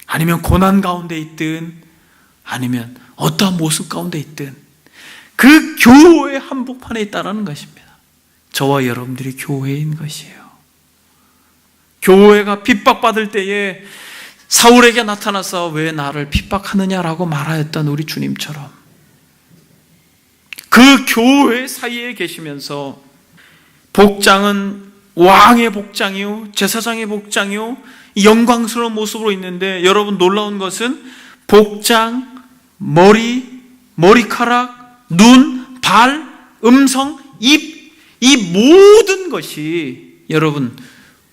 아니면 고난 가운데 있든 아니면 어떠한 모습 가운데 있든 그 교회의 한복판에 있다는 것입니다. 저와 여러분들이 교회인 것이에요. 교회가 핍박받을 때에 사울에게 나타나서 왜 나를 핍박하느냐라고 말하였던 우리 주님처럼 그 교회 사이에 계시면서 복장은 왕의 복장이요 제사장의 복장이요 영광스러운 모습으로 있는데 여러분 놀라운 것은 복장, 머리카락, 눈, 발, 음성, 입, 이 모든 것이 여러분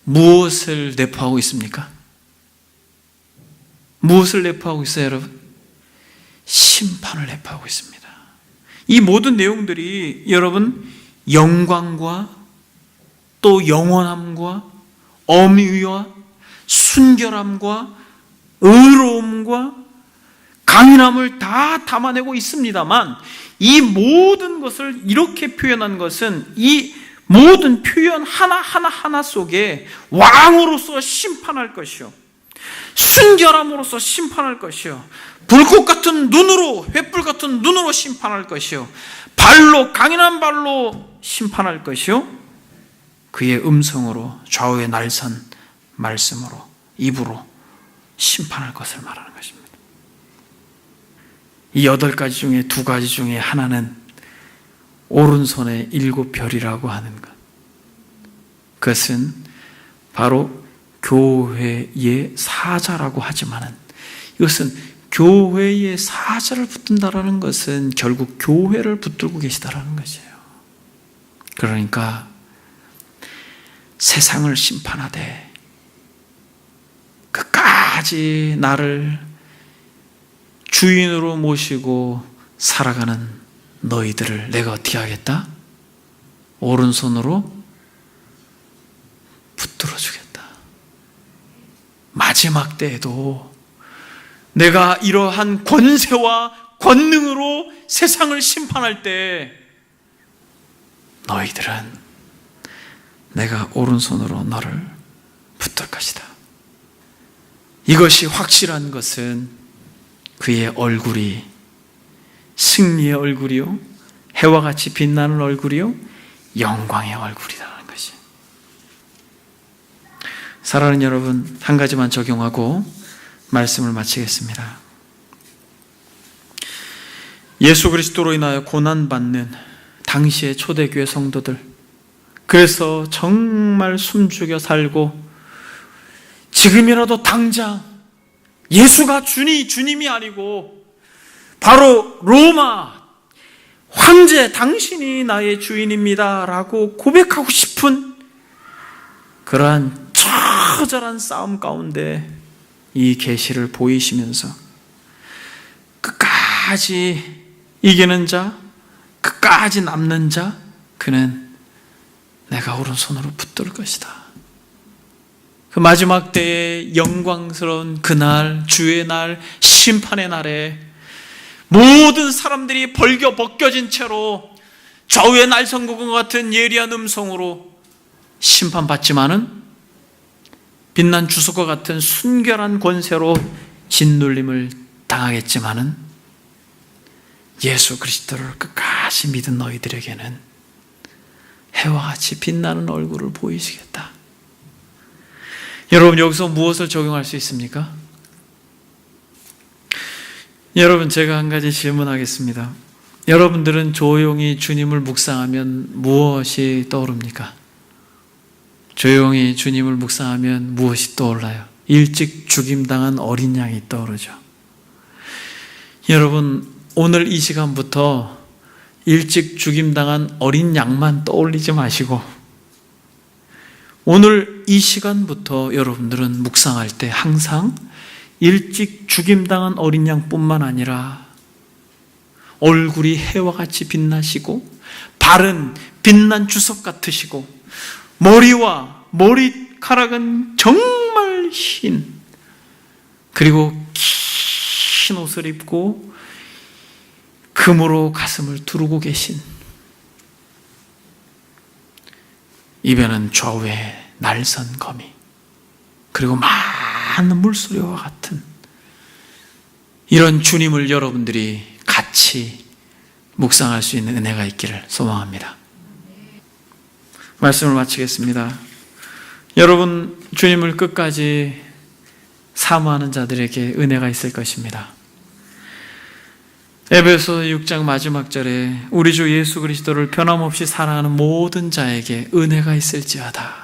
무엇을 내포하고 있습니까? 무엇을 내포하고 있어요, 여러분? 심판을 내포하고 있습니다. 이 모든 내용들이 여러분 영광과 또 영원함과 엄위와 순결함과 의로움과 강인함을 다 담아내고 있습니다만 이 모든 것을 이렇게 표현한 것은 이 모든 표현 하나 속에 왕으로서 심판할 것이요 순결함으로서 심판할 것이요 불꽃 같은 눈으로 횃불 같은 눈으로 심판할 것이요 발로 강인한 발로 심판할 것이요 그의 음성으로 좌우의 날선 말씀으로 입으로 심판할 것을 말하는 것입니다. 이 8가지 중에 2가지 중에 하나는 오른손의 7별이라고 하는 것. 그것은 바로 교회의 사자라고 하지만은 이것은 교회의 사자를 붙든다라는 것은 결국 교회를 붙들고 계시다라는 것이에요. 그러니까 세상을 심판하되 끝까지 나를 주인으로 모시고 살아가는 너희들을 내가 어떻게 하겠다? 오른손으로 붙들어 주겠다. 마지막 때에도 내가 이러한 권세와 권능으로 세상을 심판할 때 너희들은 내가 오른손으로 너를 붙들 것이다. 이것이 확실한 것은 그의 얼굴이 승리의 얼굴이요, 해와 같이 빛나는 얼굴이요, 영광의 얼굴이라는 것이. 사랑하는 여러분, 한 가지만 적용하고 말씀을 마치겠습니다. 예수 그리스도로 인하여 고난받는 당시의 초대교회 성도들, 그래서 정말 숨죽여 살고 지금이라도 당장 예수가 주님이 아니고 바로 로마 황제 당신이 나의 주인입니다 라고 고백하고 싶은 그러한 처절한 싸움 가운데 이 계시를 보이시면서 끝까지 이기는 자, 끝까지 남는 자, 그는 내가 오른손으로 붙들 것이다. 그 마지막 때의 영광스러운 그날, 주의 날, 심판의 날에 모든 사람들이 벗겨진 채로 좌우의 날성국과 같은 예리한 음성으로 심판받지만은 빛난 주석과 같은 순결한 권세로 짓눌림을 당하겠지만은 예수 그리스도를 끝까지 믿은 너희들에게는 해와 같이 빛나는 얼굴을 보이시겠다. 여러분, 여기서 무엇을 적용할 수 있습니까? 여러분, 제가 한 가지 질문하겠습니다. 여러분들은 조용히 주님을 묵상하면 무엇이 떠오릅니까? 조용히 주님을 묵상하면 무엇이 떠올라요? 일찍 죽임당한 어린 양이 떠오르죠. 여러분, 오늘 이 시간부터 일찍 죽임당한 어린 양만 떠올리지 마시고 오늘 이 시간부터 여러분들은 묵상할 때 항상 일찍 죽임당한 어린 양뿐만 아니라 얼굴이 해와 같이 빛나시고 발은 빛난 주석 같으시고 머리와 머리카락은 정말 흰, 그리고 긴 옷을 입고 금으로 가슴을 두르고 계신, 입에는 좌우에 날선 거미, 그리고 많은 물소리와 같은 이런 주님을 여러분들이 같이 묵상할 수 있는 은혜가 있기를 소망합니다. 말씀을 마치겠습니다. 여러분, 주님을 끝까지 사모하는 자들에게 은혜가 있을 것입니다. 에베소 6장 마지막 절에 우리 주 예수 그리스도를 변함없이 사랑하는 모든 자에게 은혜가 있을지어다.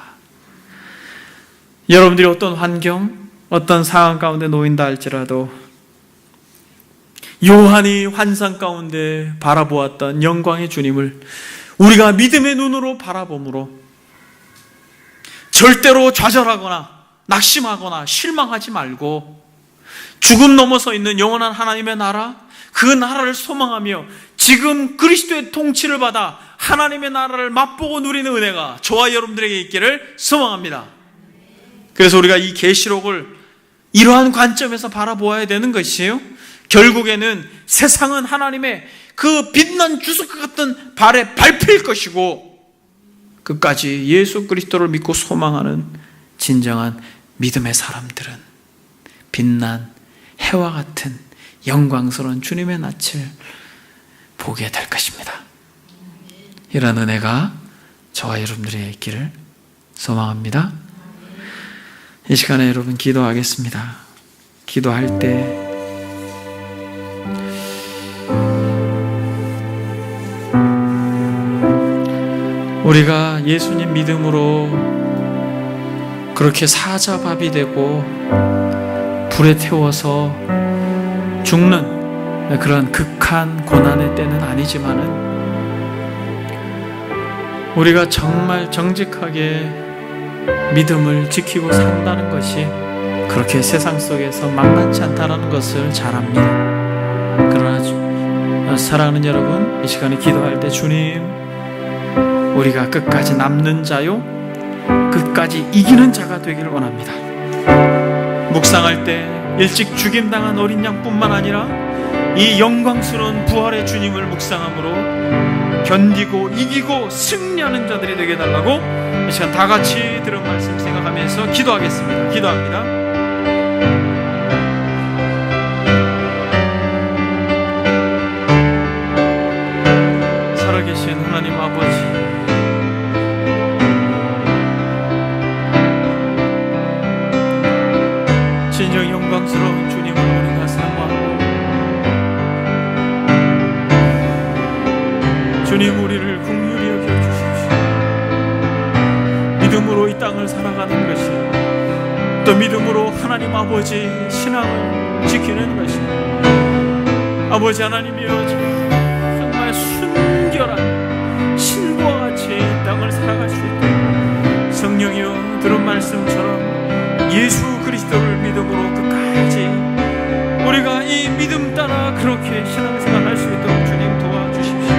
여러분들이 어떤 환경, 어떤 상황 가운데 놓인다 할지라도 요한이 환상 가운데 바라보았던 영광의 주님을 우리가 믿음의 눈으로 바라봄으로 절대로 좌절하거나 낙심하거나 실망하지 말고 죽음 넘어서 있는 영원한 하나님의 나라, 그 나라를 소망하며 지금 그리스도의 통치를 받아 하나님의 나라를 맛보고 누리는 은혜가 저와 여러분들에게 있기를 소망합니다. 그래서 우리가 이 계시록을 이러한 관점에서 바라보아야 되는 것이에요. 결국에는 세상은 하나님의 그 빛난 주석 같은 발에 밟힐 것이고 끝까지 예수 그리스도를 믿고 소망하는 진정한 믿음의 사람들은 빛난 해와 같은 영광스러운 주님의 낯을 보게 될 것입니다. 이런 은혜가 저와 여러분들의 있기를 소망합니다. 이 시간에 여러분 기도하겠습니다. 기도할 때 우리가 예수님 믿음으로 그렇게 사자밥이 되고 불에 태워서 죽는 그런 극한 고난의 때는 아니지만은 우리가 정말 정직하게 믿음을 지키고 산다는 것이 그렇게 세상 속에서 만만치 않다는 것을 잘 압니다. 그러나 사랑하는 여러분, 이 시간에 기도할 때 주님, 우리가 끝까지 남는 자요, 끝까지 이기는 자가 되기를 원합니다. 묵상할 때 일찍 죽임당한 어린 양뿐만 아니라 이 영광스러운 부활의 주님을 묵상함으로 견디고 이기고 승리하는 자들이 되게 해달라고 이 시간 다 같이 들은 말씀 생각하면서 기도하겠습니다. 기도합니다. 살아계신 하나님 아버지, 진정 영광스러운 주님을 우리가 사모하고 주님, 우리를 긍휼히 여겨주십시오. 믿음으로 이 땅을 살아가는 것이, 또 믿음으로 하나님 아버지 신앙을 지키는 것이, 아버지 하나님이여, 정말 순결한 신부와 같이 이 땅을 살아갈 수 있도록 성령이여, 들은 말씀처럼 예수 그리스도를 믿음으로 끝까지 우리가 이 믿음 따라 그렇게 신앙생활 할 수 있도록 주님 도와주십시오.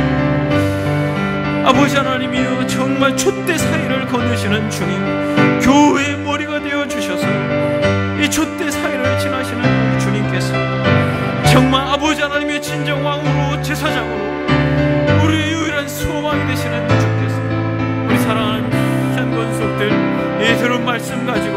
아버지 하나님이여, 정말 촛대 사이를 거느시는 주님, 교회의 머리가 되어주셔서 이 촛대 사이를 지나시는 우리 주님께서 정말 아버지 하나님의 진정 왕으로 제사장으로 우리의 유일한 소망이 되시는 주께서 우리 사랑하는 현 권속들 이 들은 말씀 가지고